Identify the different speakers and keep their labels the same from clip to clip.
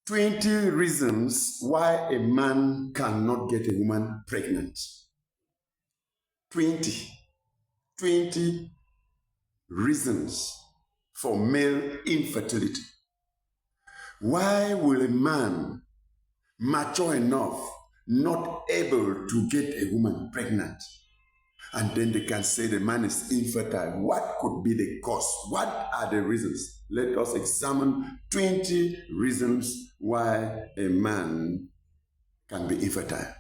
Speaker 1: 20 reasons why a man cannot get a woman pregnant. 20 reasons for male infertility. Why will a man mature enough not able to get a woman pregnant? And then they can say the man is infertile. What could be the cause? What are the reasons? Let us examine 20 reasons why a man can be infertile.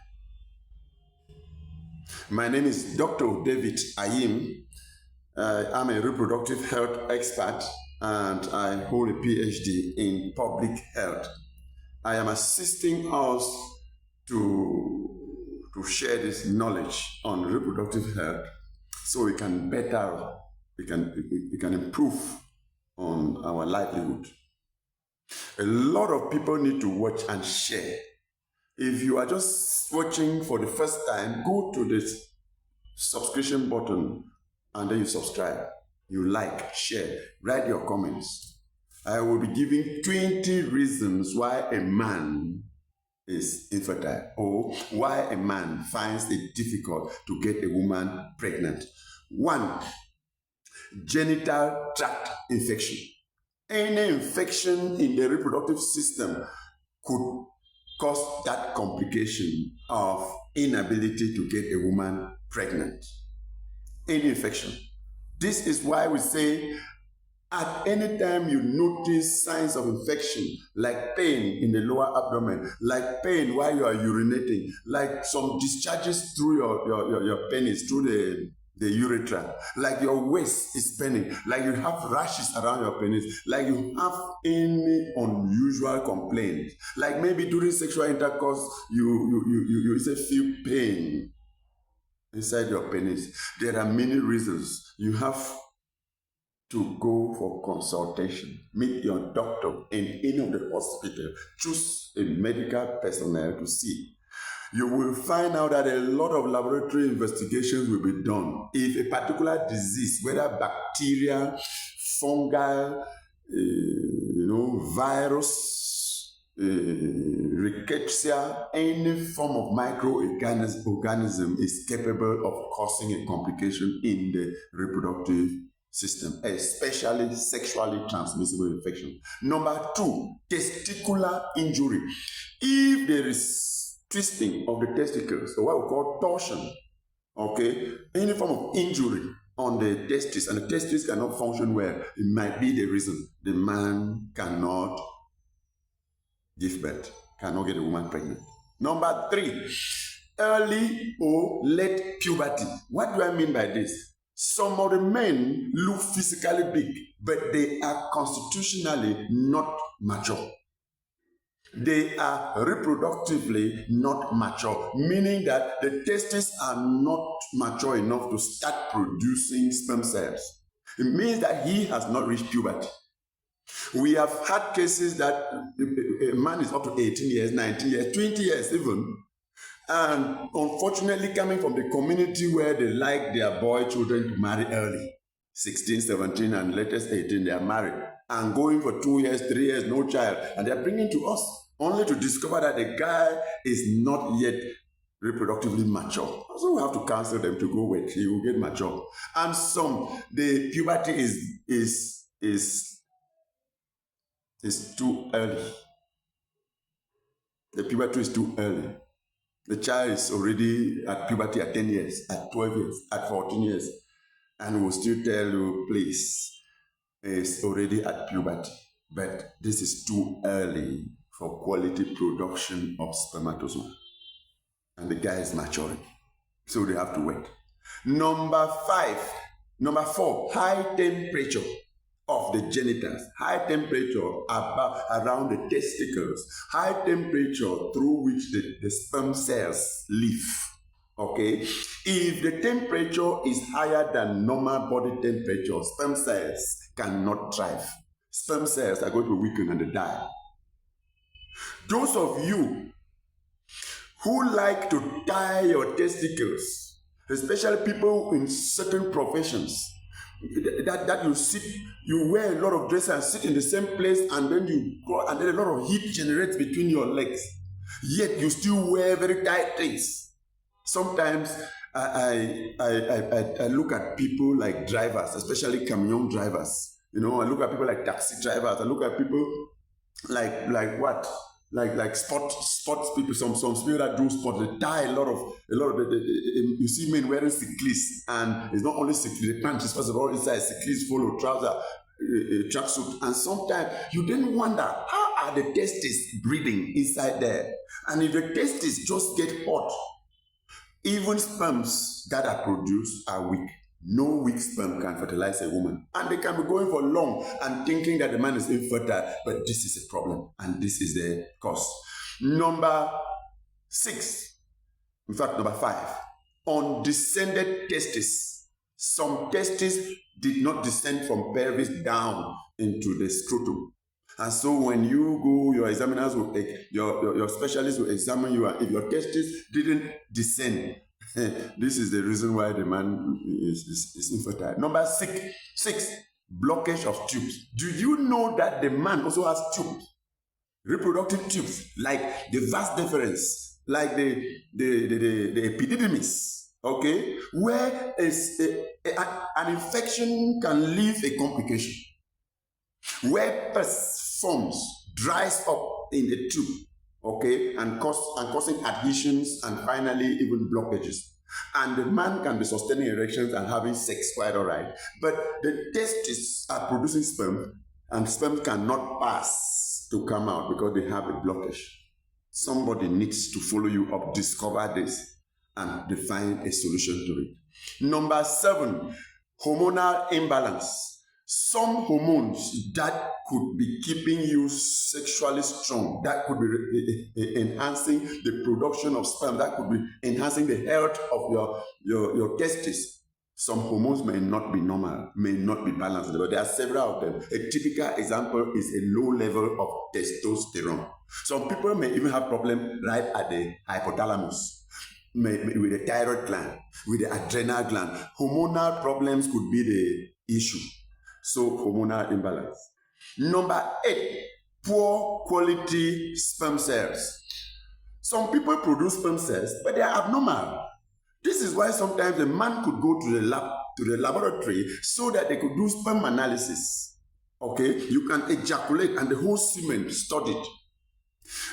Speaker 1: My name is Dr. David Ayim. I'm a reproductive health expert and I hold a PhD in public health. I am assisting us to share this knowledge on reproductive health so we can improve on our livelihood. A lot of people need to watch and share. If you are just watching for the first time, go to this subscription button and then you subscribe, you like, share, write your comments. I will be giving 20 reasons why a man is infertile or why a man finds it difficult to get a woman pregnant. 1, genital tract infection. Any infection in the reproductive system could cause that complication of inability to get a woman pregnant. Any infection. This is why we say at any time you notice signs of infection, like pain in the lower abdomen, like pain while you are urinating, like some discharges through your penis, through the urethra, like your waist is paining, like you have rashes around your penis, like you have any unusual complaint, like maybe during sexual intercourse you feel pain inside your penis. There are many reasons. You have to go for consultation. Meet your doctor in any of the hospital. Choose a medical personnel to see. You will find out that a lot of laboratory investigations will be done. If a particular disease, whether bacteria, fungal, virus, rickettsia, any form of microorganism is capable of causing a complication in the reproductive system, especially sexually transmissible infection. Number 2, testicular injury. If there is twisting of the testicles, or what we call torsion, okay, any form of injury on the testes, and the testes cannot function well, it might be the reason the man cannot give birth, cannot get a woman pregnant. Number 3, early or late puberty. What do I mean by this? Some of the men look physically big, but they are constitutionally not mature. They are reproductively not mature, meaning that the testes are not mature enough to start producing sperm cells. It means that he has not reached puberty. We have had cases that a man is up to 18 years, 19 years, 20 years even, and unfortunately coming from the community where they like their boy children to marry early, 16, 17, and latest 18, they are married, and going for 2 years, 3 years, no child, and they are bringing to us only to discover that the guy is not yet reproductively mature. So we have to counsel them to go wait, he will get mature. And some, the puberty is too early. The puberty is too early. The child is already at puberty at 10 years, at 12 years, at 14 years, and will still tell you, please, it's already at puberty. But this is too early for quality production of spermatozoa. And the guy is maturing. So they have to wait. Number 4, high temperature of the genitals, high temperature around the testicles, high temperature through which the sperm cells live. Okay, if the temperature is higher than normal body temperature, sperm cells cannot thrive. Sperm cells are going to weaken and die. Those of you who like to tie your testicles, especially people in certain professions, that you sit, you wear a lot of dress and sit in the same place, and then you go, and then a lot of heat generates between your legs. Yet you still wear very tight things. Sometimes I look at people like drivers, especially camion drivers. I look at people like taxi drivers. I look at people like what? Like sports people, some people that do sport, they tie a lot of you see men wearing cyclists, and it's not only cyclists, the pants is first of all inside cyclists, follow trouser, tracksuit, and sometimes you then wonder how are the testes breathing inside there, and if the testes just get hot, even sperms that are produced are weak. No weak sperm can fertilize a woman. And they can be going for long and thinking that the man is infertile, but this is a problem, and this is the cause. Number 5, undescended testes. Some testes did not descend from pelvis down into the scrotum. And so when you go, your examiners will, your specialist will examine you, and if your testes didn't descend, this is the reason why the man is infertile. Number 6, blockage of tubes. Do you know that the man also has tubes, reproductive tubes, like the vas deferens, like the epididymis, okay, where an infection can leave a complication, where pus forms, dries up in the tube, okay, and causing adhesions and finally even blockages. And the man can be sustaining erections and having sex quite all right, but the testes are producing sperm, and sperm cannot pass to come out because they have a blockage. Somebody needs to follow you up, discover this, and define a solution to it. Number 7, hormonal imbalance. Some hormones that could be keeping you sexually strong, that could be enhancing the production of sperm, that could be enhancing the health of your testes. Some hormones may not be normal, may not be balanced, but there are several of them. A typical example is a low level of testosterone. Some people may even have problems right at the hypothalamus, with the thyroid gland, with the adrenal gland. Hormonal problems could be the issue. So hormonal imbalance. Number 8, poor quality sperm cells. Some people produce sperm cells, but they are abnormal. This is why sometimes a man could go to the laboratory so that they could do sperm analysis. Okay, you can ejaculate and the whole semen studied.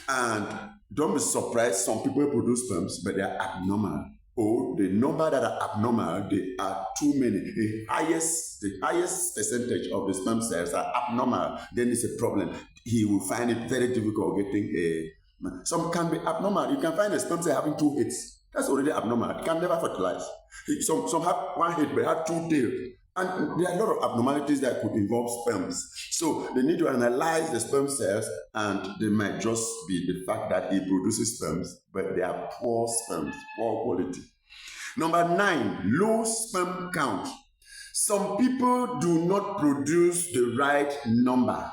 Speaker 1: And don't be surprised, some people produce sperms, but they are abnormal. Oh, the number that are abnormal, they are too many. The highest percentage of the sperm cells are abnormal. Then it's a problem. He will find it very difficult getting some can be abnormal. You can find a sperm cell having 2 heads. That's already abnormal. It can never fertilize. Some have 1 head, but have 2 tails. And there are a lot of abnormalities that could involve sperms. So they need to analyze the sperm cells, and they might just be the fact that he produces sperms, but they are poor sperms, poor quality. Number 9, low sperm count. Some people do not produce the right number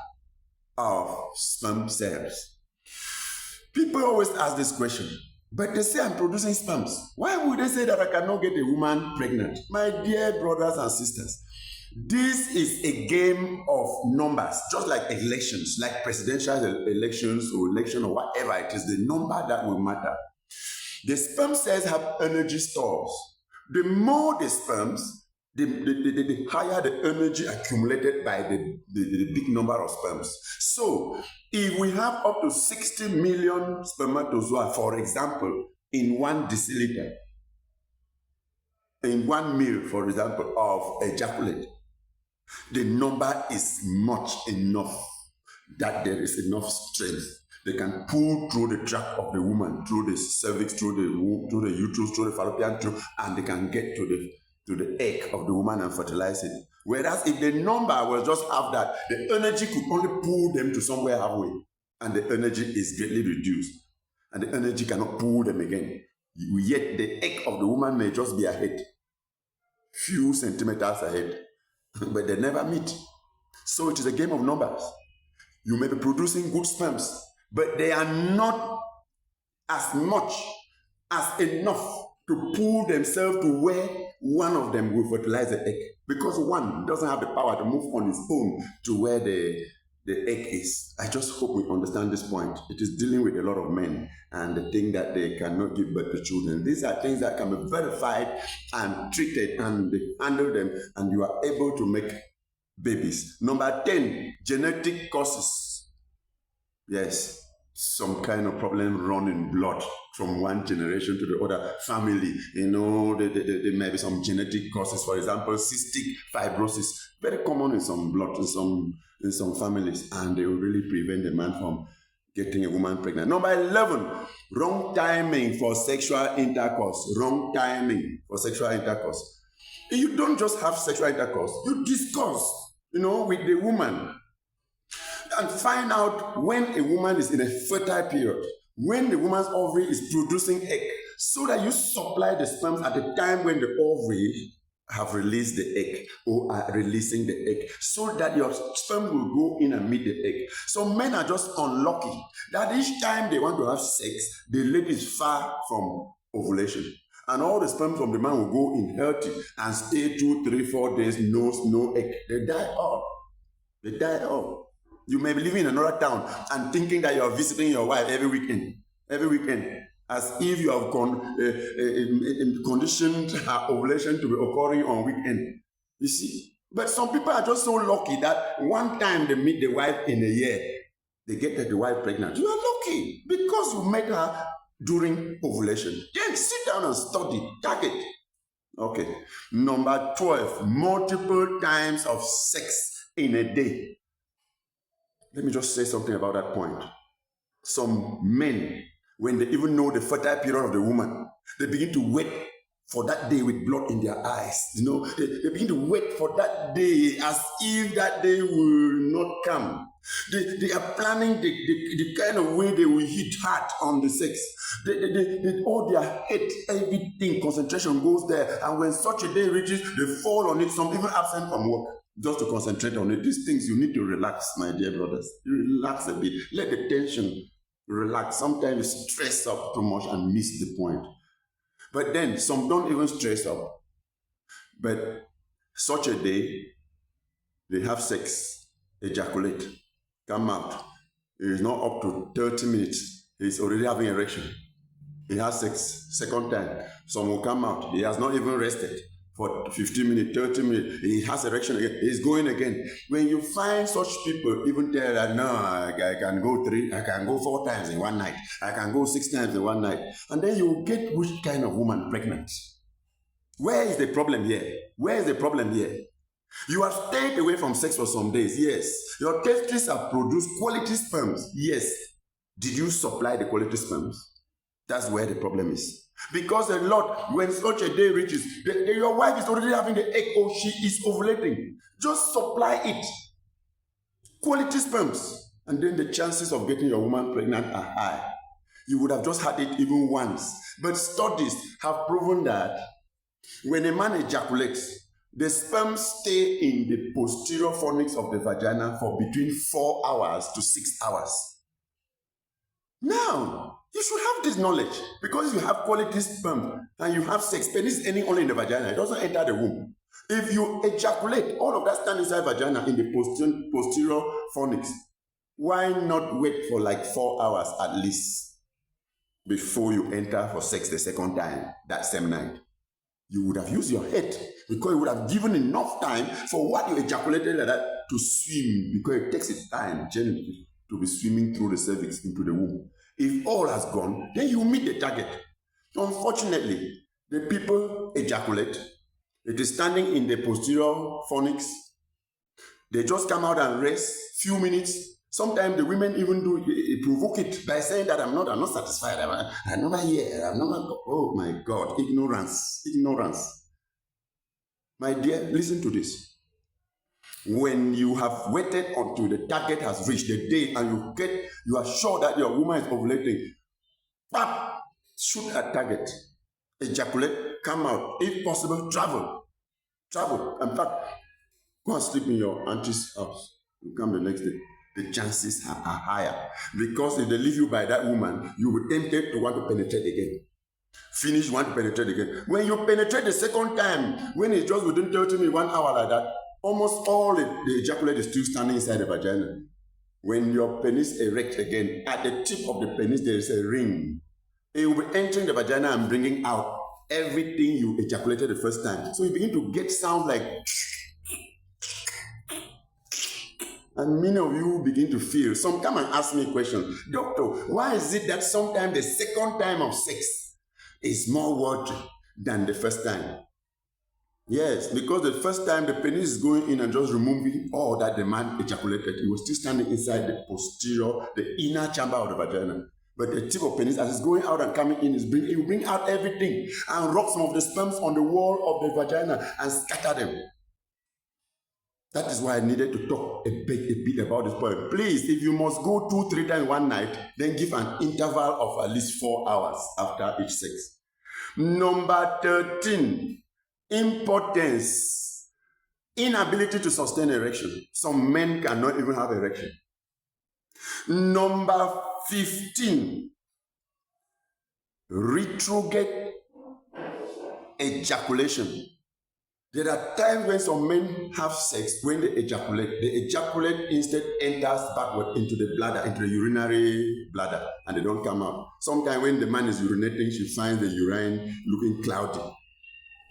Speaker 1: of sperm cells. People always ask this question, but they say I'm producing sperms. Why would they say that I cannot get a woman pregnant? My dear brothers and sisters, this is a game of numbers, just like elections, like presidential elections or election or whatever it is, the number that will matter. The sperm cells have energy stores. The more the sperms, the higher the energy accumulated by the big number of sperms. So if we have up to 60 million spermatozoa, for example, in 1 deciliter, in 1 mil, for example, of ejaculate, the number is much enough that there is enough strength. They can pull through the tract of the woman, through the cervix, through the womb, through the uterus, through the fallopian tube, and they can get to the egg of the woman and fertilize it. Whereas if the number was just half that, the energy could only pull them to somewhere halfway, and the energy is greatly reduced, and the energy cannot pull them again. Yet the egg of the woman may just be ahead, few centimeters ahead, but they never meet. So it is a game of numbers. You may be producing good sperms, but they are not as much as enough to pull themselves to where one of them will fertilize the egg. because one doesn't have the power to move on its own to where the egg is. I just hope we understand this point. It is dealing with a lot of men and the thing that they cannot give birth to children. These are things that can be verified and treated, and they handle them, and you are able to make babies. Number 10, genetic causes. Yes, some kind of problem running blood from one generation to the other family. There may be some genetic causes. For example, cystic fibrosis, very common in some blood, in some families, and they will really prevent the man from getting a woman pregnant. Number 11, wrong timing for sexual intercourse. Wrong timing for sexual intercourse. You don't just have sexual intercourse, you discuss, with the woman, and find out when a woman is in a fertile period, when the woman's ovary is producing egg, so that you supply the sperms at the time when the ovary have released the egg or are releasing the egg, so that your sperm will go in and meet the egg. Some men are just unlucky that each time they want to have sex, the lady is far from ovulation. And all the sperm from the man will go in healthy and stay 2, 3, 4 days, no egg. They die off. You may be living in another town and thinking that you are visiting your wife every weekend, as if you have conditioned her ovulation to be occurring on weekend. You see? But some people are just so lucky that one time they meet the wife in a year, they get the wife pregnant. You are lucky because you met her during ovulation. Then sit down and study, target. Okay. Number 12, multiple times of sex in a day. Let me just say something about that point. Some men, when they even know the fertile period of the woman, they begin to wait for that day with blood in their eyes. They begin to wait for that day as if that day will not come. They are planning the kind of way they will hit hard on the sex. All their head, everything, concentration goes there. And when such a day reaches, they fall on it. Some even absent from work just to concentrate on it. These things you need to relax, my dear brothers. Relax a bit. Let the tension relax. Sometimes you stress up too much and miss the point. But then some don't even stress up. But such a day, they have sex, ejaculate, come out. It is not up to 30 minutes. He's already having erection. He has sex, second time. Some will come out. He has not even rested for 15 minutes, 30 minutes. He has erection again. He's going again. When you find such people, even tell that, no, I can go 4 times in one night. I can go 6 times in one night. And then you get which kind of woman pregnant. Where is the problem here? You have stayed away from sex for some days, yes. Your testes have produced quality sperms, yes. Did you supply the quality sperms? That's where the problem is. Because a lot, when such a day reaches, your wife is already having the egg or she is ovulating. Just supply it. Quality sperms. And then the chances of getting your woman pregnant are high. You would have just had it even once. But studies have proven that when a man ejaculates, the sperm stay in the posterior fornix of the vagina for between 4 hours to 6 hours. Now, you should have this knowledge because you have quality sperm and you have sex. Penis is only in the vagina. It doesn't enter the womb. If you ejaculate, all of that stands inside vagina in the posterior fornix. Why not wait for like 4 hours at least before you enter for sex the second time that same night? You would have used your head because you would have given enough time for what you ejaculated like that to swim, because it takes its time generally to be swimming through the cervix into the womb. If all has gone, then you meet the target. Unfortunately, the people ejaculate. It is standing in the posterior fornix. They just come out and rest few minutes. Sometimes the women even provoke it by saying that I'm not satisfied. I'm not here. Oh my God, ignorance. My dear, listen to this. When you have waited until the target has reached the day and you are sure that your woman is ovulating, shoot at target, ejaculate, come out. If possible, travel. In fact, go and sleep in your auntie's house. You come the next day. The chances are higher. Because if they leave you by that woman, you will be tempted to want to penetrate again. Finish, you want to penetrate again. When you penetrate the second time, when it's just within 30 minutes, 1 hour like that, almost all the ejaculate is still standing inside the vagina. When your penis erects again, at the tip of the penis, there is a ring. It will be entering the vagina and bringing out everything you ejaculated the first time. So you begin to get sounds like, and many of you begin to feel. Some come and ask me a question, doctor, why is it that sometimes the second time of sex is more watery than the first time? Yes, because the first time the penis is going in and just removing all that the man ejaculated, it was still standing inside the posterior, the inner chamber of the vagina. But the tip of penis, as it's going out and coming in, it will bring out everything and rub some of the sperms on the wall of the vagina and scatter them. That is why I needed to talk a bit about this point. Please, if you must go 2-3 times one night, then give an interval of at least 4 hours after each sex. Number 13, impotence, inability to sustain erection. Some men cannot even have erection. Number 15, retrograde ejaculation. There are times when some men have sex, when they ejaculate instead enters backward into the bladder, into the urinary bladder, and they don't come out. Sometimes when the man is urinating, she finds the urine looking cloudy.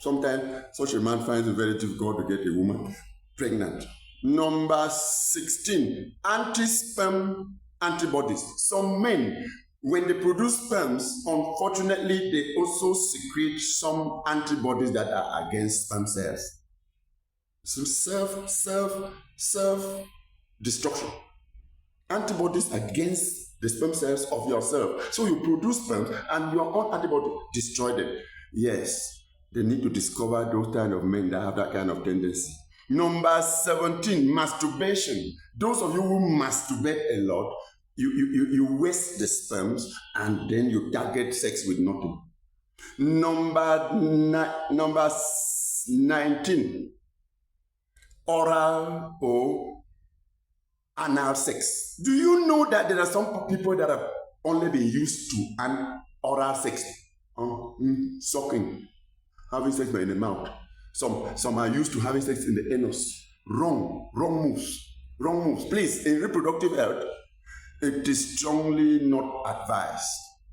Speaker 1: Sometimes such a man finds it very difficult to get a woman pregnant. Number 16, anti-sperm antibodies. Some men, when they produce sperms, unfortunately, they also secrete some antibodies that are against sperm cells. So self-destruction. Antibodies against the sperm cells of yourself. So you produce sperms and your own antibody destroy them. Yes, they need to discover those kind of men that have that kind of tendency. Number 17, masturbation. Those of you who masturbate a lot, you waste the sperms and then you target sex with nothing. Number 19, oral or anal sex. Do you know that there are some people that have only been used to an oral sex, sucking, having sex in the mouth? Some are used to having sex in the anus. Wrong moves. Please, in reproductive health, it is strongly not advised.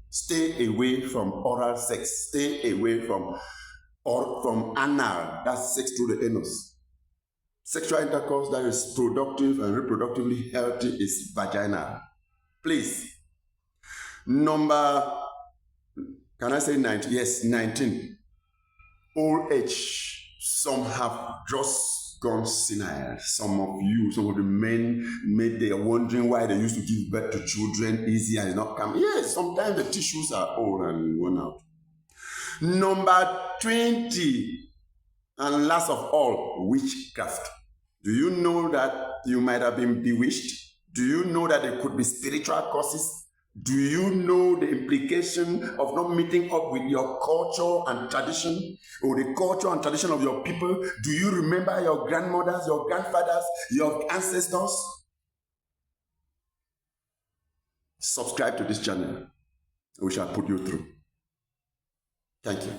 Speaker 1: Stay away from oral sex. Stay away from anal, that's sex through the anus. Sexual intercourse that is productive and reproductively healthy is vaginal. Please. Number, can I say 19? Yes, 19. Old age. Some have just gone senile. Some of the men, they are wondering why they used to give birth to children easy and not come. Yes, sometimes the tissues are old and worn out. Number 20, and last of all, witchcraft. Do you know that you might have been bewitched? Do you know that there could be spiritual causes? Do you know the implication of not meeting up with your culture and tradition, or the culture and tradition of your people? Do you remember your grandmothers, your grandfathers, your ancestors? Subscribe to this channel. We shall put you through. Thank you.